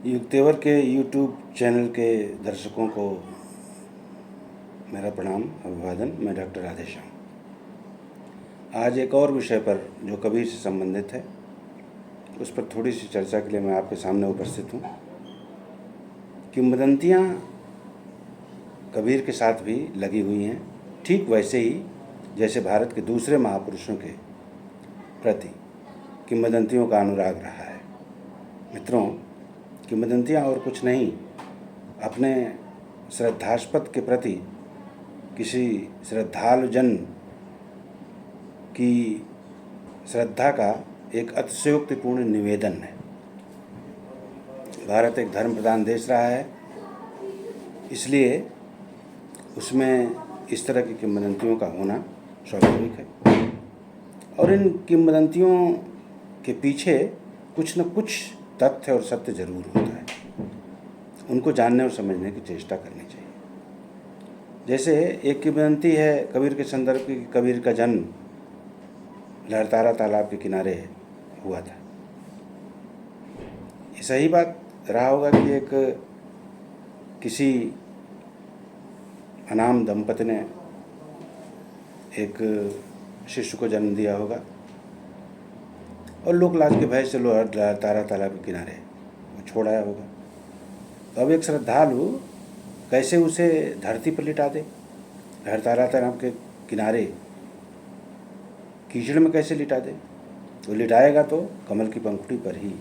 युक्तेवर के YouTube channel के दर्शकों को मेरा प्रणाम, अभिवादन। मैं डॉक्टर राधेश्याम। आज एक और विषय पर जो कबीर से संबंधित है उस पर थोड़ी सी चर्चा के लिए मैं आपके सामने उपस्थित हूँ। किंवदंतियाँ कबीर के साथ भी लगी हुई हैं, ठीक वैसे ही जैसे भारत के दूसरे महापुरुषों के प्रति किंवदंतियों का अनुराग रहा है। मित्रों, किंवदंतियाँ और कुछ नहीं, अपने श्रद्धास्पद के प्रति किसी श्रद्धालु जन की श्रद्धा का एक अतिशयोक्तिपूर्ण निवेदन है। भारत एक धर्म प्रधान देश रहा है, इसलिए उसमें इस तरह की किंवदंतियों का होना स्वाभाविक है। और इन किंवदंतियों के पीछे कुछ न कुछ तथ्य और सत्य जरूर होता है। उनको जानने और समझने की चेष्टा करनी चाहिए। जैसे एक किंवदंती है कबीर के संदर्भ की, कबीर का जन्म लहरतारा तालाब के किनारे हुआ था। ये सही बात रहा होगा कि एक किसी अनाम दंपति ने एक शिशु को जन्म दिया होगा और लोक लाज के भय से लहरतारा तालाब के किनारे वो छोड़ आया होगा। तो अब एक श्रद्धालु कैसे उसे धरती पर लिटा दे? लहरतारा तालाब के किनारे कीचड़ में कैसे लिटा दे? तो लिटाएगा तो कमल की पंखुड़ी पर ही,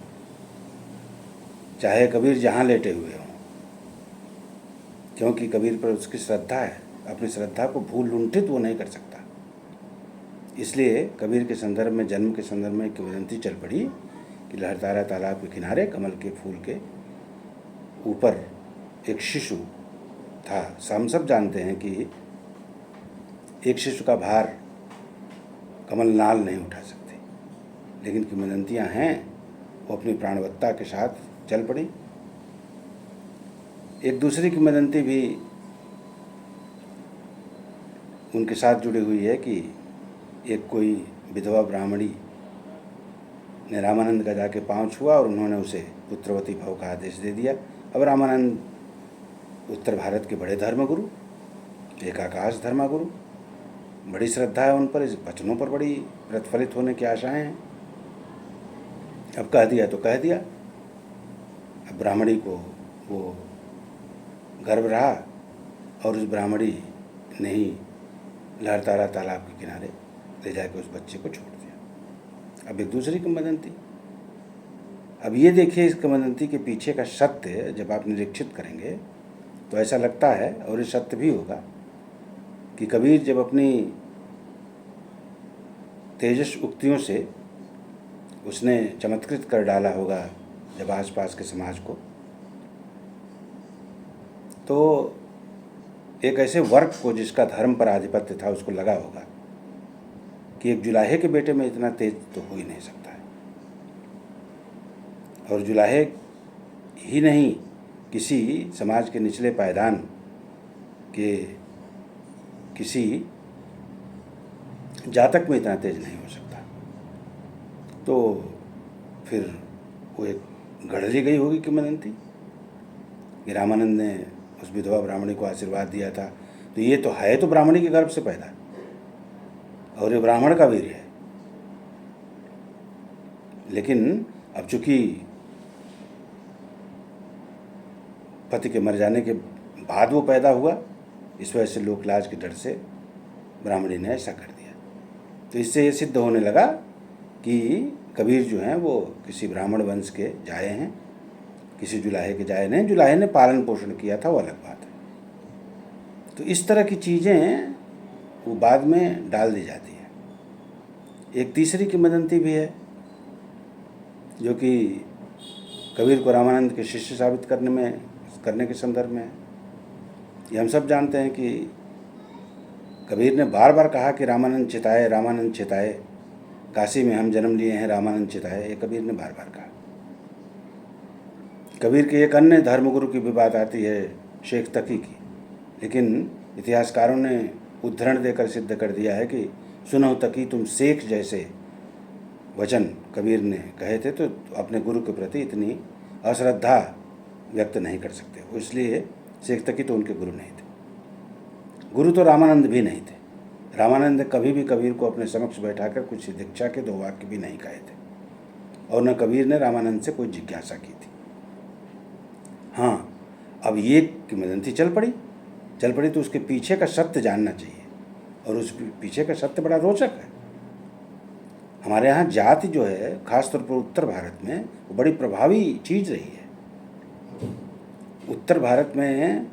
चाहे कबीर जहाँ लेटे हुए हों, क्योंकि कबीर पर उसकी श्रद्धा है। अपनी श्रद्धा को भूल लुंठित वो नहीं कर सकता। इसलिए कबीर के संदर्भ में, जन्म के संदर्भ में किंवदंती चल पड़ी कि लहरतारा तालाब के किनारे कमल के फूल के ऊपर एक शिशु था। हम सब जानते हैं कि एक शिशु का भार कमल नाल नहीं उठा सकती, लेकिन किंवदंतियाँ हैं वो अपनी प्राणवत्ता के साथ चल पड़ी। एक दूसरी किंवदंती भी उनके साथ जुड़ी हुई है कि एक कोई विधवा ब्राह्मणी ने रामानंद का जाके पाँव छुआ और उन्होंने उसे पुत्रवती भव का आदेश दे दिया। अब रामानंद उत्तर भारत के बड़े धर्मगुरु, एक आकाश धर्मगुरु, बड़ी श्रद्धा है उन पर, इस वचनों पर बड़ी प्रतिफलित होने की आशाएं हैं। अब कह दिया तो कह दिया। अब ब्राह्मणी को वो गर्व रहा और उस ब्राह्मणी ने ही लहरतारा तालाब के किनारे ले जाकर उस बच्चे को छोड़ दिया। अब एक दूसरी किंवदंती। अब ये देखिए, इस किंवदंती के पीछे का सत्य जब आप निरीक्षित करेंगे तो ऐसा लगता है, और ये सत्य भी होगा, कि कबीर जब अपनी तेजस उक्तियों से उसने चमत्कृत कर डाला होगा जब आसपास के समाज को, तो एक ऐसे वर्ग को जिसका धर्म पर आधिपत्य था उसको लगा होगा कि एक जुलाहे के बेटे में इतना तेज तो हो ही नहीं सकता है। और जुलाहे ही नहीं, किसी समाज के निचले पायदान के किसी जातक में इतना तेज नहीं हो सकता। तो फिर वो एक गढ़ ली गई होगी किंवदंती कि रामानंद ने उस विधवा ब्राह्मणी को आशीर्वाद दिया था, तो ये तो है तो ब्राह्मणी के गर्भ से पैदा, और ये ब्राह्मण का वीर है। लेकिन अब चूंकि पति के मर जाने के बाद वो पैदा हुआ, इस वजह से लोकलाज के डर से ब्राह्मणी ने ऐसा कर दिया। तो इससे ये सिद्ध होने लगा कि कबीर जो हैं वो किसी ब्राह्मण वंश के जाए हैं, किसी जुलाहे के जाए नहीं। जुलाहे ने पालन पोषण किया था, वो अलग बात है। तो इस तरह की चीज़ें वो बाद में डाल दी जाती हैं। एक तीसरी किंवदंती भी है जो कि कबीर को रामानंद के शिष्य साबित करने के संदर्भ में है। ये हम सब जानते हैं कि कबीर ने बार बार कहा कि रामानंद चिताए, रामानंद चिताए, काशी में हम जन्म लिए हैं, रामानंद चिताए। ये कबीर ने बार बार कहा। कबीर के एक अन्य धर्मगुरु की भी बात आती है, शेख तकी की, लेकिन इतिहासकारों ने उद्धरण देकर सिद्ध कर दिया है कि सुनो तकी तुम शेख जैसे वचन कबीर ने कहे थे, तो अपने गुरु के प्रति इतनी अश्रद्धा व्यक्त नहीं कर सकते। वो इसलिए सीखते कि तो उनके गुरु नहीं थे। गुरु तो रामानंद भी नहीं थे। रामानंद ने कभी भी कबीर को अपने समक्ष बैठाकर कुछ दीक्षा के 2 वाक्य भी नहीं कहे थे, और न कबीर ने रामानंद से कोई जिज्ञासा की थी। हाँ, अब ये किंवदंती चल पड़ी तो उसके पीछे का सत्य जानना चाहिए, और उस पीछे का सत्य बड़ा रोचक है। हमारे यहाँ जाति जो है, खासतौर पर उत्तर भारत में, वो बड़ी प्रभावी चीज़ रही है। उत्तर भारत में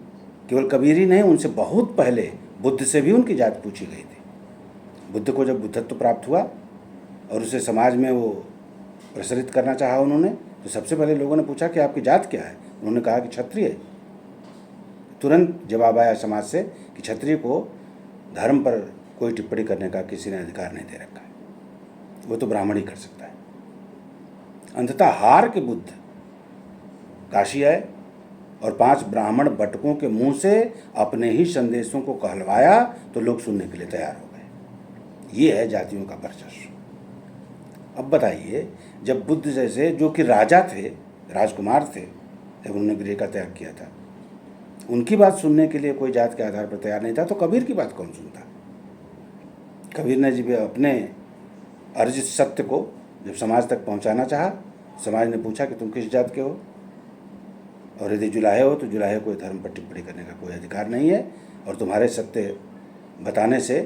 केवल कबीर ही नहीं, उनसे बहुत पहले बुद्ध से भी उनकी जात पूछी गई थी। बुद्ध को जब बुद्धत्व प्राप्त हुआ और उसे समाज में वो प्रसारित करना चाहा उन्होंने, तो सबसे पहले लोगों ने पूछा कि आपकी जात क्या है। उन्होंने कहा कि क्षत्रिय। तुरंत जवाब आया समाज से कि क्षत्रिय को धर्म पर कोई टिप्पणी करने का किसी ने अधिकार नहीं दे रखा है, वो तो ब्राह्मण ही कर सकता है। अंततः हार के बुद्ध काशी आए और 5 ब्राह्मण बटकों के मुंह से अपने ही संदेशों को कहलवाया तो लोग सुनने के लिए तैयार हो गए। ये है जातियों का वर्चस्व। अब बताइए, जब बुद्ध जैसे, जो कि राजा थे, राजकुमार थे, जब उन्होंने गृह का त्याग किया था, उनकी बात सुनने के लिए कोई जात के आधार पर तैयार नहीं था, तो कबीर की बात कौन सुनता। कबीर ने जब अपने अर्जित सत्य को जब समाज तक पहुंचाना चाहा, समाज ने पूछा कि तुम किस जात के हो, और यदि जुलाहे हो तो जुलाहे को धर्म पर टिप्पणी करने का कोई अधिकार नहीं है, और तुम्हारे सत्य बताने से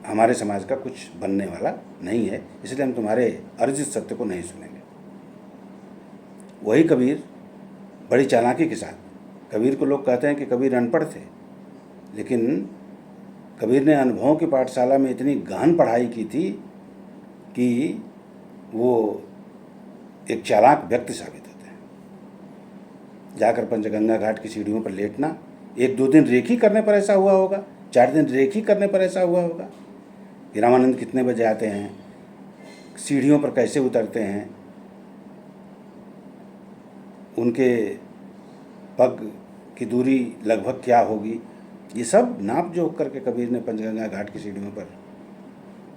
हमारे समाज का कुछ बनने वाला नहीं है, इसलिए हम तुम्हारे अर्जित सत्य को नहीं सुनेंगे। वही कबीर बड़ी चालाकी के साथ, कबीर को लोग कहते हैं कि कबीर अनपढ़ थे, लेकिन कबीर ने अनुभवों की पाठशाला में इतनी गहन पढ़ाई की थी कि वो एक चालाक व्यक्ति साबित होते हैं। जाकर पंचगंगा घाट की सीढ़ियों पर लेटना, 1-2 दिन रेखी करने पर ऐसा हुआ होगा, 4 दिन रेखी करने पर ऐसा हुआ होगा कि रामानंद कितने बजे आते हैं, सीढ़ियों पर कैसे उतरते हैं, उनके पग की दूरी लगभग क्या होगी, ये सब नाप जोख करके कबीर ने पंचगंगा घाट की सीढ़ियों पर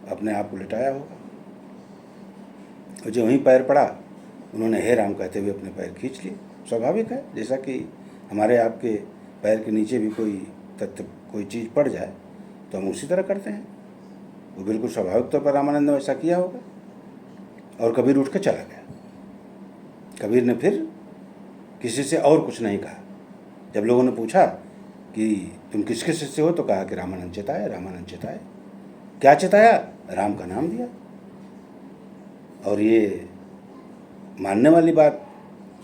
अपने आप को लिटाया होगा। और जो वहीं पैर पड़ा, उन्होंने हे राम कहते हुए अपने पैर खींच लिए। स्वाभाविक है, जैसा कि हमारे आपके पैर के नीचे भी कोई तत्व, कोई चीज़ पड़ जाए तो हम उसी तरह करते हैं। वो बिल्कुल स्वाभाविक तौर पर रामानंद ने वैसा किया होगा, और कबीर उठ के चला गया। कबीर ने फिर किसी से और कुछ नहीं कहा। जब लोगों ने पूछा कि तुम किसके शिष्य हो, तो कहा कि रामानंद चिताए, रामानंद चिताए। क्या चिताया? राम का नाम दिया। और ये मानने वाली बात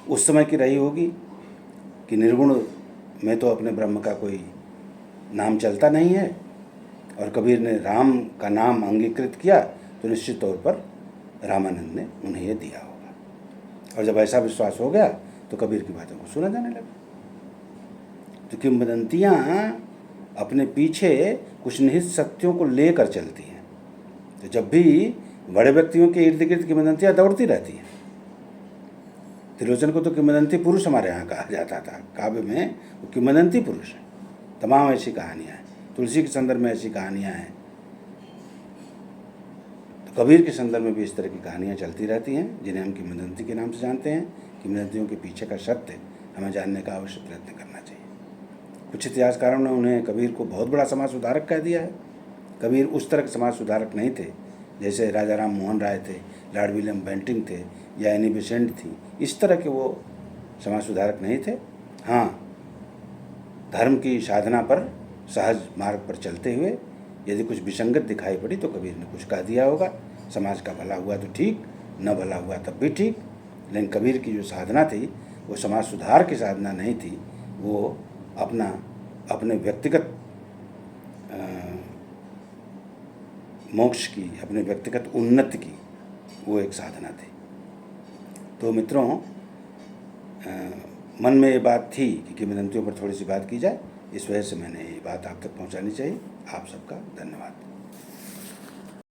उस समय की रही होगी कि निर्गुण में तो अपने ब्रह्म का कोई नाम चलता नहीं है, और कबीर ने राम का नाम अंगीकृत किया तो निश्चित तौर पर रामानंद ने उन्हें ये दिया होगा। और जब ऐसा विश्वास हो गया तो कबीर की बातों को सुना जाने लगा। तो किंवदंतियाँ अपने पीछे कुछ निहित सत्यों को लेकर चलती हैं। तो जब भी बड़े व्यक्तियों के इर्द गिर्द किंवदंतियाँ दौड़ती रहती हैं। त्रिलोचन को तो किंवदंती पुरुष हमारे यहाँ कहा जाता था, काव्य में वो किंवदंती पुरुष है। तमाम ऐसी कहानियाँ हैं, तुलसी के संदर्भ में ऐसी कहानियाँ हैं, तो कबीर के संदर्भ में भी इस तरह की कहानियाँ चलती रहती हैं, जिन्हें हम किंवदंती के नाम से जानते हैं। किंवदंतियों के पीछे का सत्य हमें जानने का अवश्य प्रयत्न करना चाहिए। कुछ इतिहासकारों ने उन्हें, कबीर को, बहुत बड़ा समाज सुधारक कह दिया है। कबीर उस तरह के समाज सुधारक नहीं थे जैसे राजा राम मोहन राय थे, लॉर्ड विलियम बेंटिंग थे, या एनी बेसेंट थी। इस तरह के वो समाज सुधारक नहीं थे। हाँ, धर्म की साधना पर, सहज मार्ग पर चलते हुए यदि कुछ विसंगत दिखाई पड़ी तो कबीर ने कुछ कह दिया होगा। समाज का भला हुआ तो ठीक, न भला हुआ तब भी ठीक। लेकिन कबीर की जो साधना थी वो समाज सुधार की साधना नहीं थी, वो अपने व्यक्तिगत मोक्ष की, अपने व्यक्तिगत उन्नति की वो एक साधना थी। तो मित्रों, मन में ये बात थी कि किंवदंतियों पर थोड़ी सी बात की जाए, इस वजह से मैंने ये बात आप तक पहुंचानी चाहिए। आप सबका धन्यवाद।